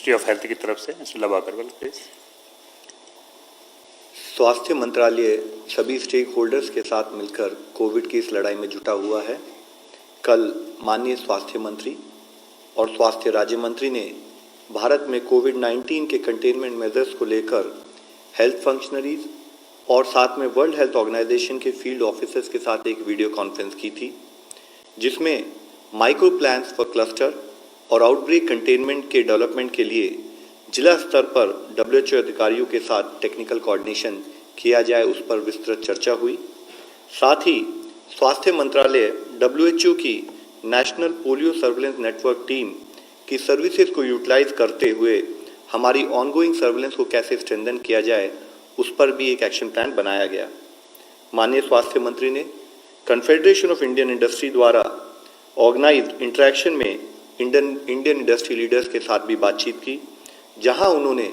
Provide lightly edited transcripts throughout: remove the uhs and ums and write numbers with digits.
Ministry of health की तरफ से। Mister Lav Agarwal please. स्वास्थ्य मंत्रालय सभी स्टेक होल्डर्स के साथ मिलकर कोविड की इस लड़ाई में जुटा हुआ है। कल माननीय स्वास्थ्य मंत्री और स्वास्थ्य राज्य मंत्री ने भारत में कोविड-19 के कंटेनमेंट मेजर्स को लेकर हेल्थ फंक्शनरीज और साथ में वर्ल्ड हेल्थ ऑर्गेनाइजेशन के फील्ड ऑफिसर्स के साथ एक वीडियो कॉन्फ्रेंस की थी, जिसमें माइक्रो प्लान्स फॉर क्लस्टर और आउटब्रेक कंटेनमेंट के डेवलपमेंट के लिए जिला स्तर पर WHO अधिकारियों के साथ टेक्निकल कोऑर्डिनेशन किया जाए, उस पर विस्तृत चर्चा हुई। साथ ही स्वास्थ्य मंत्रालय WHO की national polio surveillance network team की सर्विसेज को यूटिलाइज करते हुए हमारी ऑनगोइंग सर्विलेंस को कैसे स्ट्रेंथन किया जाए, उस पर भी एक एक्शन प्लान बनाया गया। माननीय स्वास्थ्य मंत्री ने कन्फेडरेशन ऑफ इंडियन इंडस्ट्री द्वारा ऑर्गेनाइज्ड इंटरेक्शन में इंडियन इंडस्ट्री लीडर्स के साथ भी बातचीत की, जहां उन्होंने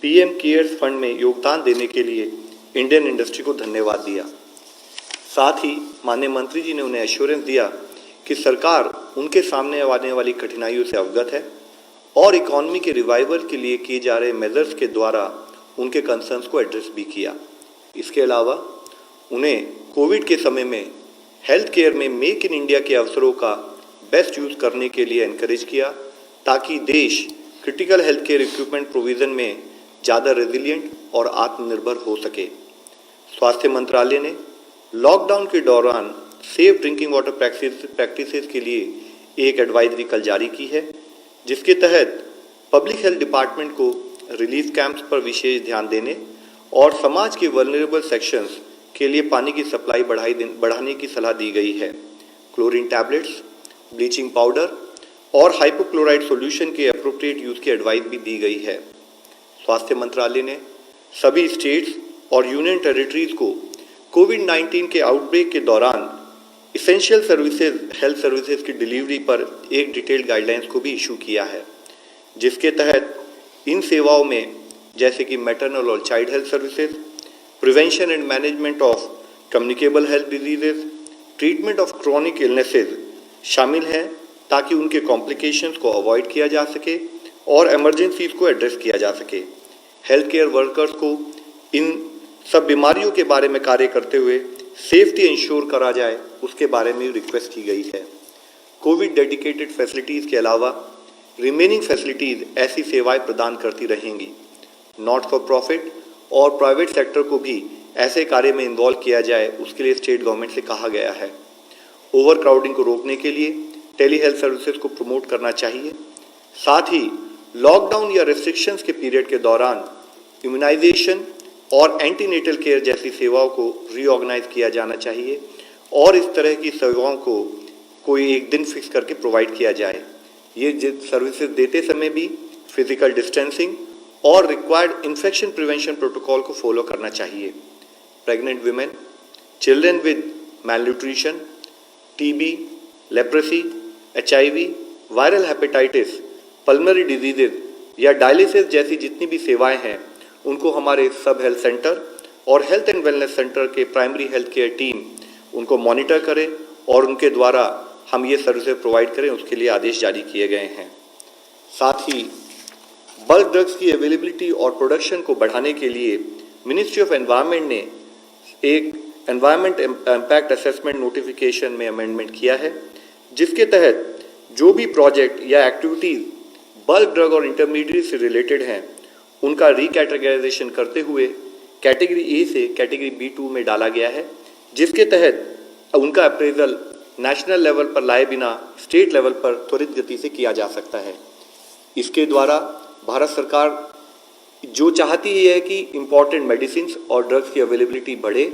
PM केयर्स फंड में योगदान देने के लिए इंडियन इंडस्ट्री को धन्यवाद दिया। साथ ही माननीय मंत्री जी ने उन्हें एश्योरेंस दिया कि सरकार उनके सामने आने वाली कठिनाइयों से अवगत है और इकॉनमी के रिवाइवल के लिए किए जा रहे मेजर्स के द्वारा उनके कंसर्न्स को एड्रेस भी किया। इसके अलावा उन्हें कोविड के समय में हेल्थ केयर में मेक इन इंडिया के अवसरों का बेस्ट यूज़ करने के लिए एनकरेज किया, ताकि देश critical health care equipment provision में ज़्यादा रेजिलिएंट और आत्मनिर्भर हो सके। स्वास्थ्य मंत्रालय ने लॉकडाउन के दौरान सेफ ड्रिंकिंग वाटर प्रैक्टिसेस के लिए एक एडवाइजरी कल जारी की है, जिसके तहत पब्लिक हेल्थ डिपार्टमेंट को रिलीफ कैंप्स पर विशेष ध्यान देने और समाज के वल्नरेबल सेक्शंस के लिए पानी की सप्लाई बढ़ाने की सलाह दी गई है। क्लोरीन टैबलेट्स, ब्लीचिंग पाउडर और हाइपोक्लोराइड सॉल्यूशन के अप्रोप्रिएट यूज़ की एडवाइस भी दी गई है। स्वास्थ्य मंत्रालय ने सभी स्टेट्स और यूनियन टेरिटरीज को कोविड-19 के आउटब्रेक के दौरान इसेंशियल सर्विसेज हेल्थ सर्विसेज की डिलीवरी पर एक डिटेल्ड गाइडलाइंस को भी इशू किया है, जिसके तहत इन सेवाओं में जैसे कि मैटरनल और child health services, prevention and management of communicable health diseases, treatment of chronic illnesses शामिल हैं, ताकि उनके कॉम्प्लिकेशंस को अवॉइड किया जा सके और इमरजेंसीज को एड्रेस किया जा सके। हेल्थ केयर वर्कर्स को इन सब बीमारियों के बारे में कार्य करते हुए सेफ्टी इंश्योर करा जाए, उसके बारे में रिक्वेस्ट की गई है। कोविड डेडिकेटेड फैसिलिटीज़ के अलावा रिमेनिंग फैसिलिटीज़ ऐसी सेवाएं प्रदान करती रहेंगी। नॉट फॉर प्रॉफिट और प्राइवेट सेक्टर को भी ऐसे कार्य में इन्वॉल्व किया जाए, उसके लिए स्टेट गवर्नमेंट से कहा गया है। ओवर क्राउडिंग को रोकने के लिए टेली हेल्थ सर्विसेज को प्रमोट करना चाहिए। साथ ही लॉकडाउन या रेस्ट्रिक्शंस के पीरियड के दौरान इम्यूनाइजेशन और एंटीनेटल केयर जैसी सेवाओं को रीऑर्गेनाइज किया जाना चाहिए और इस तरह की सेवाओं को कोई एक दिन फिक्स करके प्रोवाइड किया जाए। ये सर्विसेज देते समय भी फिजिकल डिस्टेंसिंग और रिक्वायर्ड इन्फेक्शन प्रिवेंशन प्रोटोकॉल को फॉलो करना चाहिए। Pregnant women, children with malnutrition, TB, leprosy, HIV, viral hepatitis, pulmonary diseases या डायलिसिस जैसी जितनी भी सेवाएं हैं, उनको हमारे सब हेल्थ सेंटर और हेल्थ एंड वेलनेस सेंटर के प्राइमरी हेल्थ केयर टीम उनको मॉनिटर करे और उनके द्वारा हम ये सर्विसेज प्रोवाइड करें, उसके लिए आदेश जारी किए गए हैं। साथ ही बल्क ड्रग्स की अवेलेबिलिटी और प्रोडक्शन को बढ़ाने के लिए मिनिस्ट्री ऑफ एनवायरनमेंट ने एक एनवायरनमेंट इम्पैक्ट असेसमेंट नोटिफिकेशन में अमेंडमेंट किया है, जिसके तहत जो भी प्रोजेक्ट या एक्टिविटीज़ बल्क ड्रग और इंटरमीडिएट से रिलेटेड हैं, उनका रिकैटेगराइजेशन करते हुए कैटेगरी A से कैटेगरी B2 में डाला गया है, जिसके तहत उनका अप्रेजल नेशनल लेवल पर लाए बिना स्टेट लेवल पर त्वरित गति से किया जा सकता है। इसके द्वारा भारत सरकार जो चाहती है कि इम्पॉर्टेंट मेडिसिन और ड्रग्स की अवेलेबिलिटी बढ़े,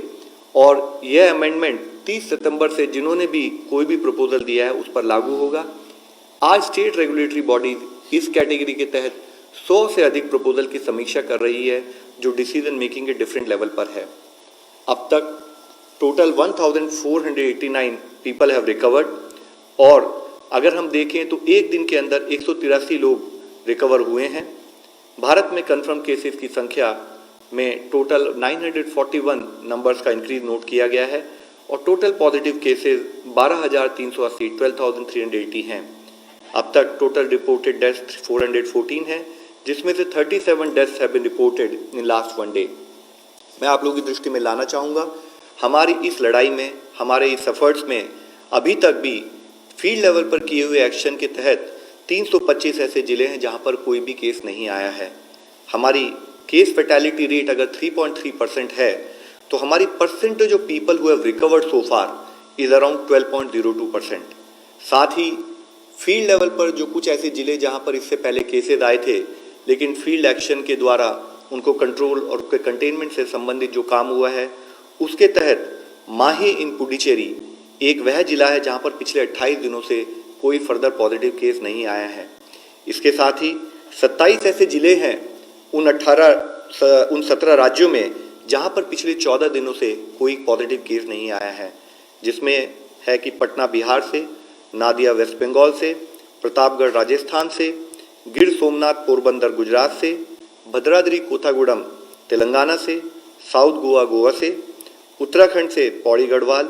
और यह अमेंडमेंट 30 सितंबर से जिन्होंने भी कोई भी प्रपोजल दिया है उस पर लागू होगा। आज स्टेट रेगुलेटरी बॉडीज इस कैटेगरी के तहत 100 से अधिक प्रपोजल की समीक्षा कर रही है, जो डिसीजन मेकिंग के डिफरेंट लेवल पर है। अब तक टोटल 1489 पीपल हैव रिकवर्ड, और अगर हम देखें तो एक दिन के अंदर 183 लोग रिकवर हुए हैं। भारत में कंफर्म केसेस की संख्या में टोटल 941 नंबर्स का इंक्रीज नोट किया गया है और टोटल पॉजिटिव केसेस 12,380 हैं। अब तक टोटल रिपोर्टेड डेथ 414 है, जिसमें से 37 deaths have been reported in last 1 day. मैं आप लोगों की दृष्टि में लाना चाहूँगा, हमारी इस लड़ाई में, हमारे इस एफर्ट्स में अभी तक भी फील्ड लेवल पर किए हुए एक्शन के तहत 325 ऐसे जिले हैं जहां पर कोई भी केस नहीं आया है। हमारी केस फैटेलिटी रेट अगर 3.3% है तो हमारी percentage of people who have recovered so far is around 12.02%। साथ ही फील्ड लेवल पर जो कुछ ऐसे जिले जहां पर इससे पहले केसेस आए थे लेकिन फील्ड एक्शन के द्वारा उनको कंट्रोल और उनके कंटेनमेंट से संबंधित जो काम हुआ है उसके तहत माही इन पुडुचेरी एक वह जिला है जहां पर पिछले 28 दिनों से कोई फर्दर पॉजिटिव केस नहीं आया है। इसके साथ ही 27 ऐसे जिले हैं उन 17 राज्यों में जहां पर पिछले 14 दिनों से कोई पॉजिटिव केस नहीं आया है, जिसमें है कि पटना बिहार से, नादिया वेस्ट बंगाल से, प्रतापगढ़ राजस्थान से, गिर सोमनाथ पोरबंदर गुजरात से, भद्राद्री कोथागुड़म तेलंगाना से, साउथ गोवा गोवा से, उत्तराखंड से Pauri Garhwal,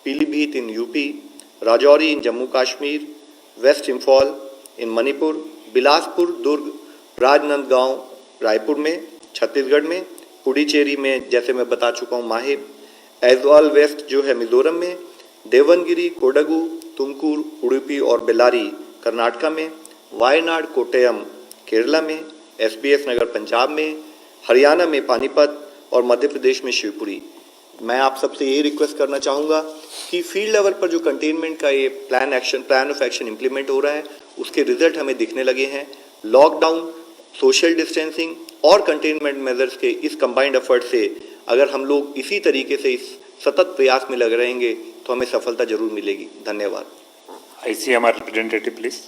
Pilibhit in UP, Rajouri in Jammu Kashmir, West Imphal in Manipur, Bilaspur, Durg, Rajnandgaon Raipur में, छत्तीसगढ़ में, पुडुचेरी में जैसे मैं बता चुका हूँ माहे, ऐजवाल वेस्ट जो है मिजोरम में, देवनगिरी, कोडगु, तुमकुर, उडुपी और बेल्लारी कर्नाटका में, वायनाड, कोट्टयम केरला में, SBS नगर पंजाब में, हरियाणा में पानीपत और मध्य प्रदेश में शिवपुरी। मैं आप सबसे यही रिक्वेस्ट करना चाहूँगा कि फील्ड लेवल पर जो कंटेनमेंट का ये प्लान ऑफ एक्शन इम्प्लीमेंट हो रहा है उसके रिजल्ट हमें दिखने लगे हैं। लॉकडाउन, सोशल डिस्टेंसिंग और कंटेनमेंट मेजर्स के इस कंबाइंड एफर्ट से अगर हम लोग इसी तरीके से इस सतत प्रयास में लग रहेंगे तो हमें सफलता जरूर मिलेगी। धन्यवाद। ICMR representative please.